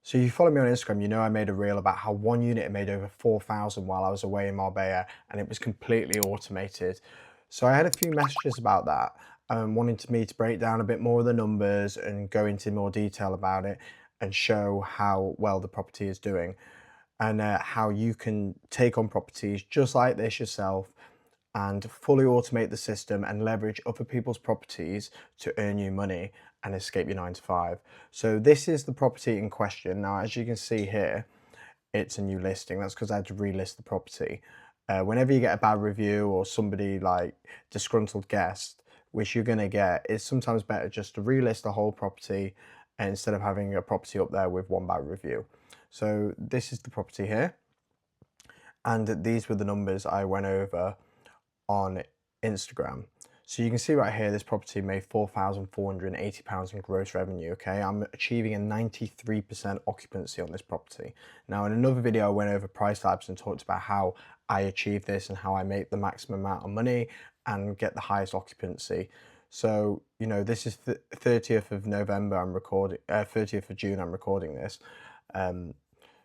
So you follow me on Instagram, you know I made a reel about how one unit made over 4,000 while I was away in Marbella, and it was completely automated. So I had a few messages about that, wanting me to break down a bit more of the numbers and go into more detail about it and show how well the property is doing, and how you can take on properties just like this yourself and fully automate the system and leverage other people's properties to earn you money and escape your 9 to 5. So this is the property in question. Now, as you can see here, it's a new listing. That's because I had to relist the property. Whenever you get a bad review or somebody like disgruntled guest, which you're going to get, it's sometimes better just to relist the whole property instead of having a property up there with one bad review. So this is the property here, and these were the numbers I went over on Instagram. So you can see right here, this property made £4,480 in gross revenue, okay? I'm achieving a 93% occupancy on this property. Now, in another video, I went over price types and talked about how I achieve this and how I make the maximum amount of money and get the highest occupancy. So, you know, this is the 30th of November, I'm recording, 30th of June, I'm recording this.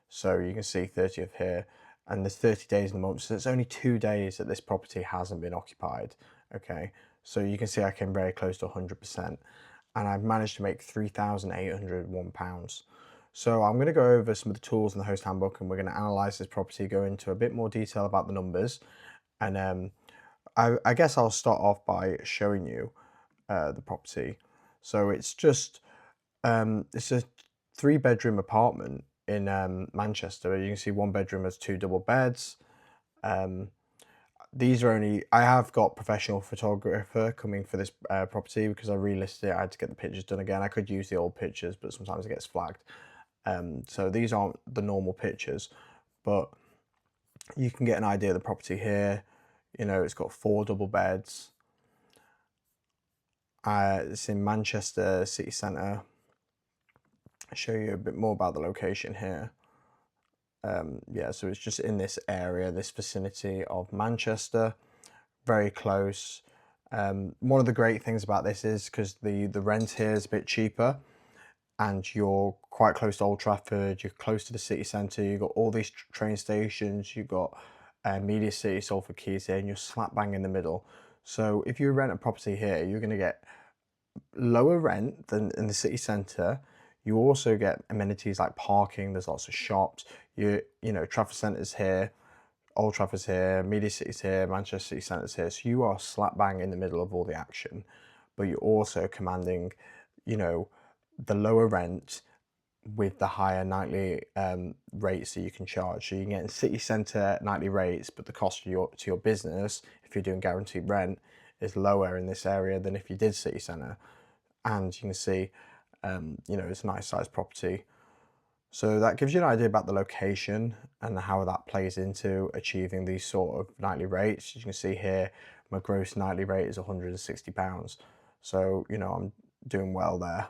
So you can see 30th here, and there's 30 days in the month, so it's only 2 days that this property hasn't been occupied. Okay, so you can see I came very close to 100%, and I've managed to make £3,801. So I'm going to go over some of the tools in the Host Handbook, and we're going to analyze this property, go into a bit more detail about the numbers, and I guess I'll start off by showing you the property. So it's just it's a 3-bedroom apartment in Manchester. You can see 1 bedroom has 2 double beds. These are only, I have got professional photographer coming for this property because I relisted it. I had to get the pictures done again. I could use the old pictures, but sometimes it gets flagged. So these aren't the normal pictures, but you can get an idea of the property here. You know, it's got 4 double beds. It's in Manchester city centre. I'll show you a bit more about the location here. Yeah, so it's just in this area, this vicinity of Manchester, very close. One of the great things about this is because the rent here is a bit cheaper, and you're quite close to Old Trafford, you're close to the city centre, you've got all these train stations, you've got Media City, Salford Quays here, and you're slap bang in the middle. So if you rent a property here, you're going to get lower rent than in the city centre. You also get amenities like parking, there's lots of shops, you know, Trafford Centre's here, Old Trafford's here, Media City's here, Manchester City Centre's here, so you are slap bang in the middle of all the action, but you're also commanding, you know, the lower rent with the higher nightly rates that you can charge. So you can get in city centre nightly rates, but the cost to your business, if you're doing guaranteed rent, is lower in this area than if you did city centre. And you can see, you know, it's a nice sized property. So that gives you an idea about the location and how that plays into achieving these sort of nightly rates. You can see here, my gross nightly rate is £160. So, you know, I'm doing well there.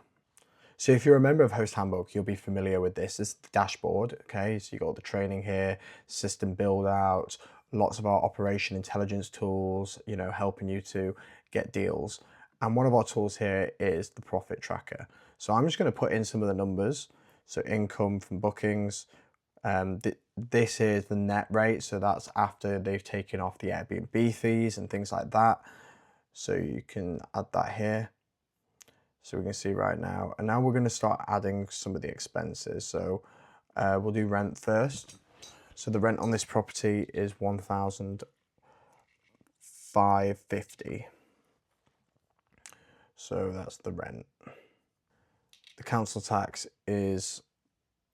So if you're a member of Host Handbook, you'll be familiar with this. This is the dashboard, okay? So you got all the training here, system build out, lots of our operation intelligence tools, you know, helping you to get deals. And one of our tools here is the profit tracker. So I'm just going to put in some of the numbers. So income from bookings, this is the net rate. So that's after they've taken off the Airbnb fees and things like that. So you can add that here. So we can see right now, and now we're going to start adding some of the expenses. So we'll do rent first. So the rent on this property is £1,550. So that's the rent. The council tax is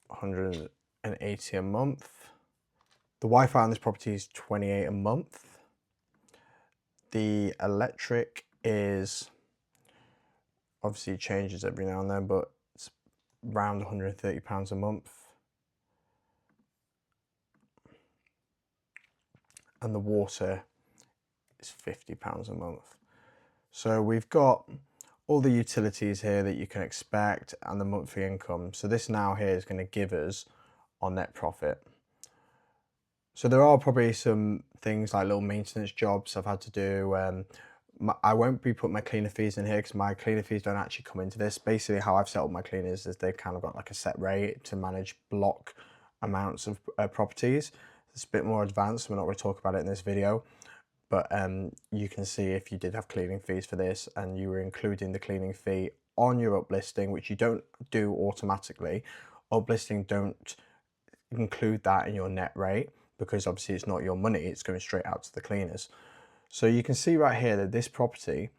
180 a month. The Wi-Fi on this property is 28 a month. The electric is, obviously changes every now and then, but it's around £130 a month. And the water is £50 a month. So we've got all the utilities here that you can expect and the monthly income. So this now here is going to give us our net profit. So there are probably some things like little maintenance jobs I've had to do, I won't be putting my cleaner fees in here because my cleaner fees don't actually come into this. Basically, how I've set up my cleaners is they've kind of got like a set rate to manage block amounts of properties. It's a bit more advanced. We're not going to talk about it in this video, but you can see if you did have cleaning fees for this and you were including the cleaning fee on your uplisting, which you don't do automatically. Uplisting don't include that in your net rate because obviously it's not your money, it's going straight out to the cleaners. So you can see right here that this property,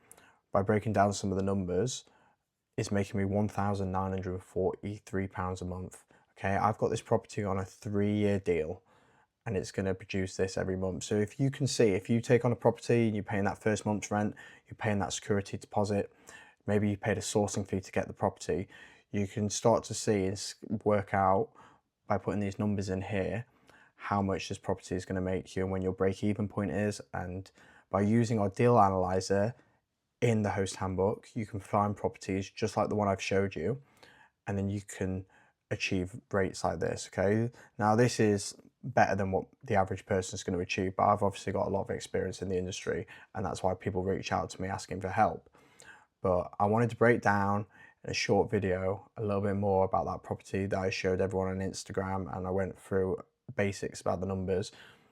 by breaking down some of the numbers, is making me £1,943 a month. Okay, I've got this property on a 3-year deal and it's going to produce this every month. So if you can see, if you take on a property and you're paying that first month's rent, you're paying that security deposit, maybe you paid a sourcing fee to get the property, you can start to see and work out by putting these numbers in here how much this property is going to make you and when your break-even point is. And by using our deal analyzer in the Host Handbook, you can find properties just like the one I've showed you, and then you can achieve rates like this. Okay, now this is better than what the average person is going to achieve, but I've obviously got a lot of experience in the industry, and that's why people reach out to me asking for help. But I wanted to break down in a short video a little bit more about that property that I showed everyone on Instagram, and I went through basics about the numbers.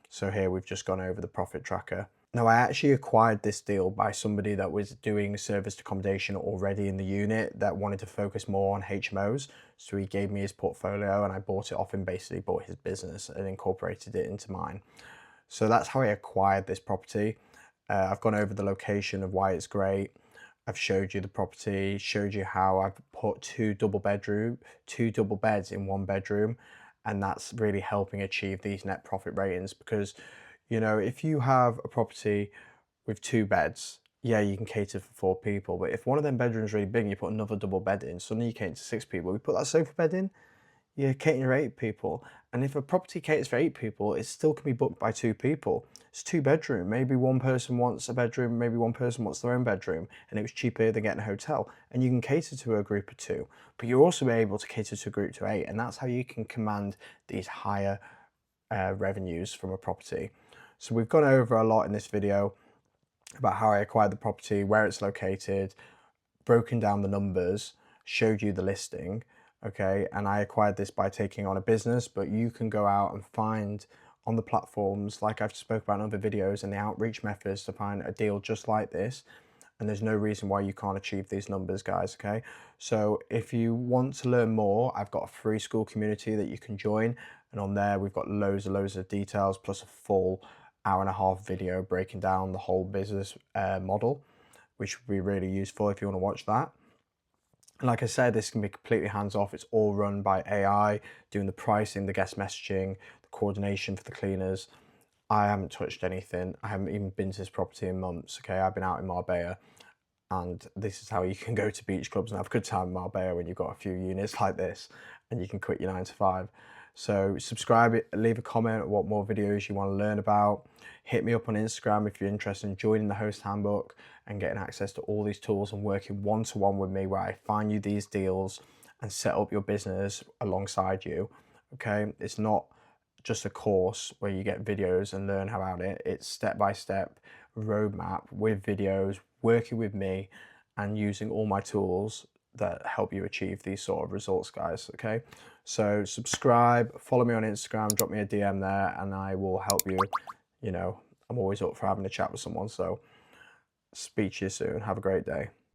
So here we've just gone over the profit tracker. Now, I actually acquired this deal by somebody that was doing serviced accommodation already in the unit that wanted to focus more on HMOs. So he gave me his portfolio and I bought it off him, basically bought his business and incorporated it into mine. So that's how I acquired this property. I've gone over the location of why it's great. I've showed you the property, showed you how I've put two double beds in one bedroom, and that's really helping achieve these net profit ratings. Because, you know, if you have a property with 2 beds, yeah, you can cater for 4 people, but if one of them bedrooms is really big and you put another double bed in, suddenly you cater to 6 people. We put that sofa bed in, you're catering for 8 people. And if a property caters for 8 people, it still can be booked by 2 people. It's 2 bedroom. Maybe one person wants a bedroom, maybe one person wants their own bedroom, and it was cheaper than getting a hotel. And you can cater to a group of 2, but you're also able to cater to a group to 8, and that's how you can command these higher revenues from a property. So we've gone over a lot in this video about how I acquired the property, where it's located, broken down the numbers, showed you the listing. Okay, and I acquired this by taking on a business, but you can go out and find on the platforms, like I've spoke about in other videos, and the outreach methods to find a deal just like this. And there's no reason why you can't achieve these numbers, guys. Okay, so if you want to learn more, I've got a free school community that you can join, and on there we've got loads of details plus a full 1.5-hour video breaking down the whole business model, which would be really useful if you want to watch that. And like I said, this can be completely hands-off. It's all run by AI, doing the pricing, the guest messaging, the coordination for the cleaners. I haven't touched anything. I haven't even been to this property in months. Okay, I've been out in Marbella, and this is how you can go to beach clubs and have a good time in Marbella when you've got a few units like this, and you can quit your 9 to 5. So subscribe, leave a comment what more videos you want to learn about. Hit me up on Instagram if you're interested in joining the Host Handbook and getting access to all these tools and working one-to-one with me, where I find you these deals and set up your business alongside you. Okay, it's not just a course where you get videos and learn about it. It's step-by-step roadmap with videos, working with me and using all my tools that help you achieve these sort of results, guys. Okay, so subscribe, follow me on Instagram, drop me a DM there, and I will help you. You know, I'm always up for having a chat with someone. So speak to you soon. Have a great day.